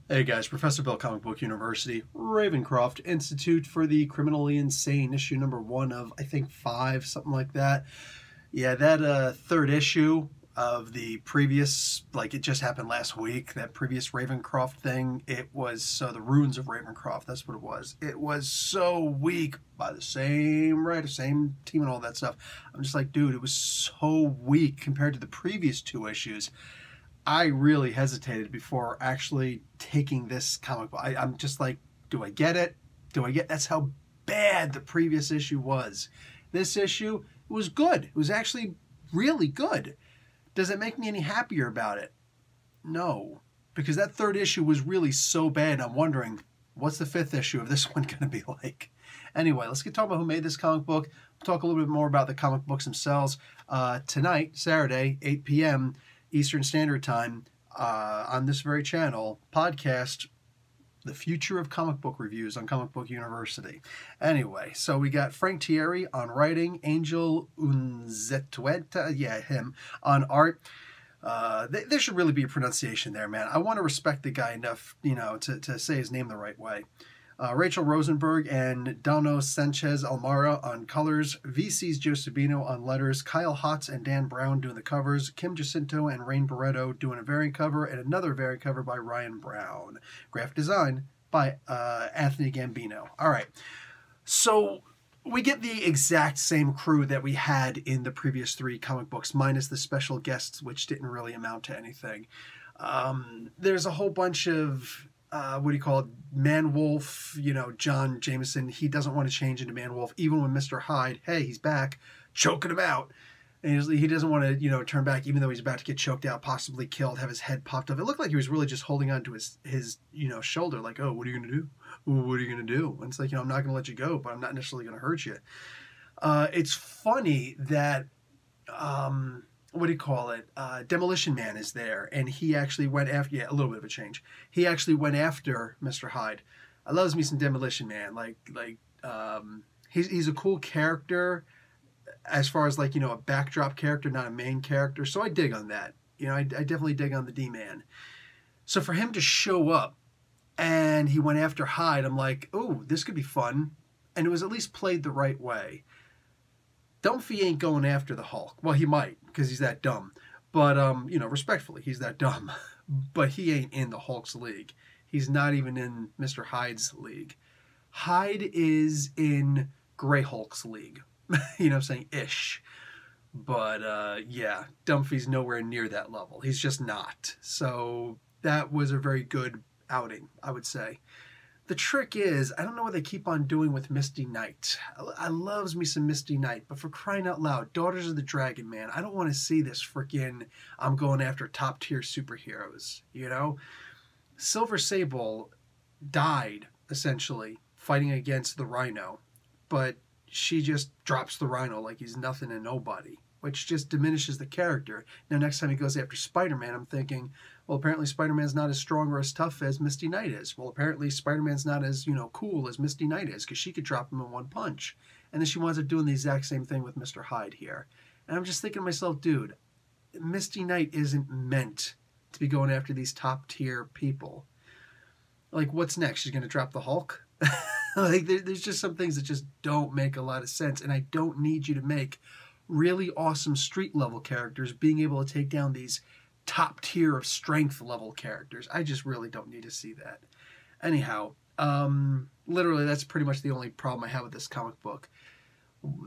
Hey guys, Professor Bill, Comic Book University, Ravencroft Institute for the Criminally Insane, issue number 1 of, I think, 5, something like that. Yeah, that third issue of the previous, like it just happened last week, that previous Ravencroft thing, it was, the Ruins of Ravencroft, that's what it was. It was so weak by the same writer, same team and all that stuff. I'm just like, dude, it was so weak compared to the previous 2 issues. I really hesitated before actually taking this comic book. I'm just like, do I get it? That's how bad the previous issue was. This issue, it was good. It was actually really good. Does it make me any happier about it? No. Because that third issue was really so bad, I'm wondering, what's the 5th issue of this one going to be like? Anyway, let's get talking about who made this comic book. We'll talk a little bit more about the comic books themselves. Tonight, Saturday, 8 p.m., Eastern Standard Time, on this very channel, podcast The Future of Comic Book Reviews on Comic Book University. Anyway, so we got Frank Thierry on writing, Angel Unzueta, yeah, him, on art. There should really be a pronunciation there, man. I want to respect the guy enough, to say his name the right way. Rachel Rosenberg and Dano Sanchez Almara on colors, VC's Joe Sabino on letters, Kyle Hotz and Dan Brown doing the covers, Kim Jacinto and Rain Barreto doing a variant cover, and another variant cover by Ryan Brown. Graphic design by Anthony Gambino. All right, so we get the exact same crew that we had in the previous 3 comic books, minus the special guests, which didn't really amount to anything. There's a whole bunch of Man-Wolf, John Jameson, he doesn't want to change into Man-Wolf, even when Mr. Hyde, hey, he's back, choking him out. And he doesn't want to, turn back, even though he's about to get choked out, possibly killed, have his head popped off. It looked like he was really just holding on to his shoulder, like, oh, what are you going to do? What are you going to do? And it's like, I'm not going to let you go, but I'm not necessarily going to hurt you. It's funny that... Demolition Man is there, and he actually went after, a little bit of a change. He actually went after Mr. Hyde. I loves me some Demolition Man. He's a cool character as far as a backdrop character, not a main character. So I dig on that. I definitely dig on the D-Man. So for him to show up and he went after Hyde, I'm like, oh, this could be fun. And it was at least played the right way. Dunphy ain't going after the Hulk. Well, he might, because he's that dumb. But, respectfully, he's that dumb. But he ain't in the Hulk's league. He's not even in Mr. Hyde's league. Hyde is in Grey Hulk's league. You know what I'm saying? Ish. But, Dunphy's nowhere near that level. He's just not. So that was a very good outing, I would say. The trick is, I don't know what they keep on doing with Misty Knight. I loves me some Misty Knight, but for crying out loud, Daughters of the Dragon, man, I don't want to see this freaking, I'm going after top-tier superheroes, Silver Sable died, essentially, fighting against the Rhino, but she just drops the Rhino like he's nothing and nobody, which just diminishes the character. Now, next time he goes after Spider-Man, I'm thinking, well, apparently Spider-Man's not as strong or as tough as Misty Knight is. Well, apparently Spider-Man's not as, cool as Misty Knight is, because she could drop him in one punch. And then she winds up doing the exact same thing with Mr. Hyde here. And I'm just thinking to myself, dude, Misty Knight isn't meant to be going after these top-tier people. Like, what's next? She's going to drop the Hulk? There's just some things that just don't make a lot of sense. And I don't need you to make really awesome street-level characters being able to take down these top tier of strength level characters. I just really don't need to see that. Anyhow, literally that's pretty much the only problem I have with this comic book.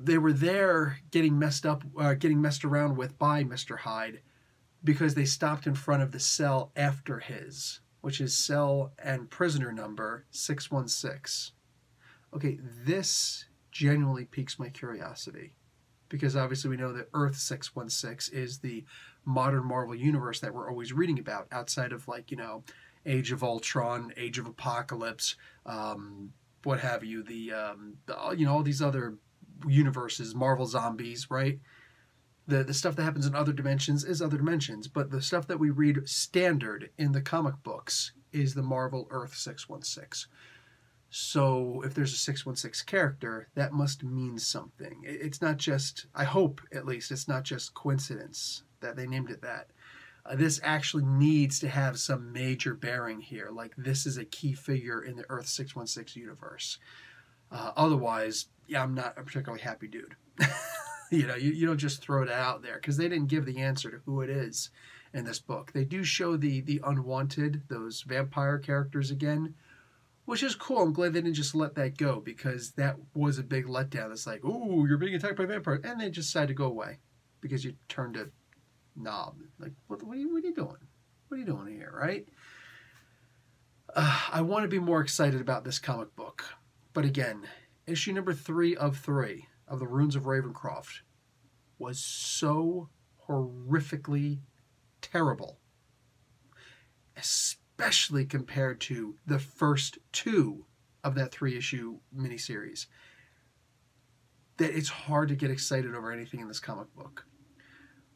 They were there getting messed around with by Mr. Hyde because they stopped in front of the cell after his, which is cell and prisoner number 616. Okay, this genuinely piques my curiosity. Because obviously we know that Earth 616 is the modern Marvel universe that we're always reading about, outside of Age of Ultron, Age of Apocalypse, what have you, all these other universes, Marvel Zombies, right? The stuff that happens in other dimensions is other dimensions, but the stuff that we read standard in the comic books is the Marvel Earth 616. So if there's a 616 character, that must mean something. It's not just, I hope at least, it's not just coincidence that they named it that. This actually needs to have some major bearing here. Like, this is a key figure in the Earth 616 universe. Otherwise, yeah, I'm not a particularly happy dude. You know, you don't just throw that out there, because they didn't give the answer to who it is in this book. They do show the unwanted, those vampire characters again, which is cool. I'm glad they didn't just let that go, because that was a big letdown. It's like, oh, you're being attacked by vampires, and they just decided to go away because you turned a knob. Like, what are you doing? What are you doing here, right? I want to be more excited about this comic book. But again, issue number 3 of the Runes of Ravencroft was so horrifically terrible, especially compared to the first 2 of that 3-issue miniseries, that it's hard to get excited over anything in this comic book.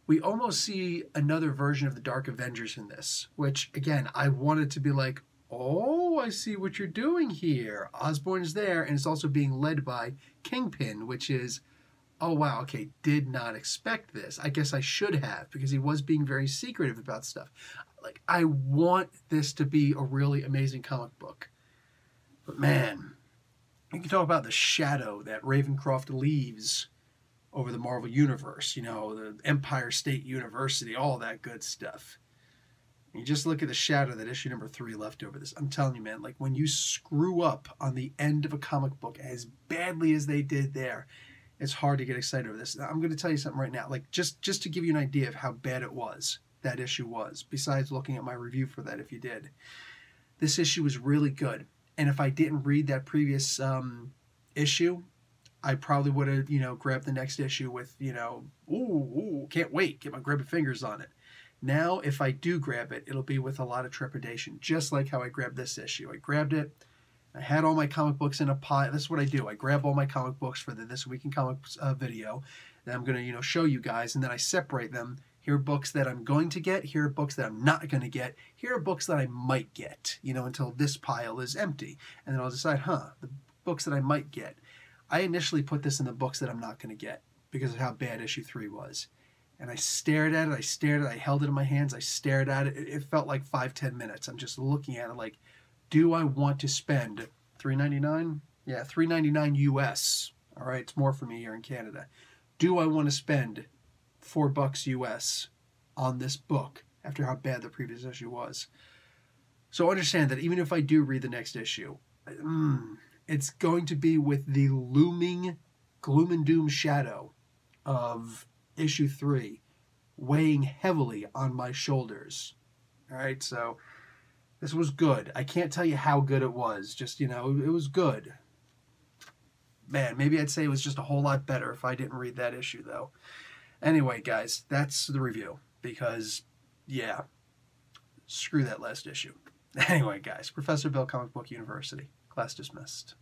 We almost see another version of the Dark Avengers in this, which, again, I wanted to be like, oh, I see what you're doing here. Osborn's there, and it's also being led by Kingpin, which is, oh, wow, okay, did not expect this. I guess I should have, because he was being very secretive about stuff. Like, I want this to be a really amazing comic book. But, man, you can talk about the shadow that Ravencroft leaves over the Marvel Universe, you know, the Empire State University, all that good stuff. You just look at the shadow that issue number 3 left over this. I'm telling you, man, like, when you screw up on the end of a comic book as badly as they did there, it's hard to get excited over this. Now, I'm going to tell you something right now. Like, just to give you an idea of how bad it was, that issue was, besides looking at my review for that if you did. This issue was really good. And if I didn't read that previous issue, I probably would have, you know, grabbed the next issue with, you know, ooh, can't wait, get my grubby fingers on it. Now, if I do grab it, it'll be with a lot of trepidation, just like how I grabbed this issue. I grabbed it, I had all my comic books in a pile. This is what I do. I grab all my comic books for the This Week in Comics video that I'm going to, you know, show you guys, and then I separate them. Here are books that I'm going to get. Here are books that I'm not going to get. Here are books that I might get, you know, until this pile is empty. And then I'll decide, the books that I might get. I initially put this in the books that I'm not going to get because of how bad issue 3 was. And I stared at it, I held it in my hands, I stared at it. It felt like 5-10 minutes. I'm just looking at it like, do I want to spend $3.99? Yeah, $3.99 US. All right, it's more for me here in Canada. Do I want to spend $4 US on this book after how bad the previous issue was? So understand that even if I do read the next issue, it's going to be with the looming gloom and doom shadow of issue 3 weighing heavily on my shoulders. All right, so this was good. I can't tell you how good it was. Just, you know, it was good. Man, maybe I'd say it was just a whole lot better if I didn't read that issue, though. Anyway, guys, that's the review. Because, yeah, screw that last issue. Anyway, guys, Professor Bill, Comic Book University. Class dismissed.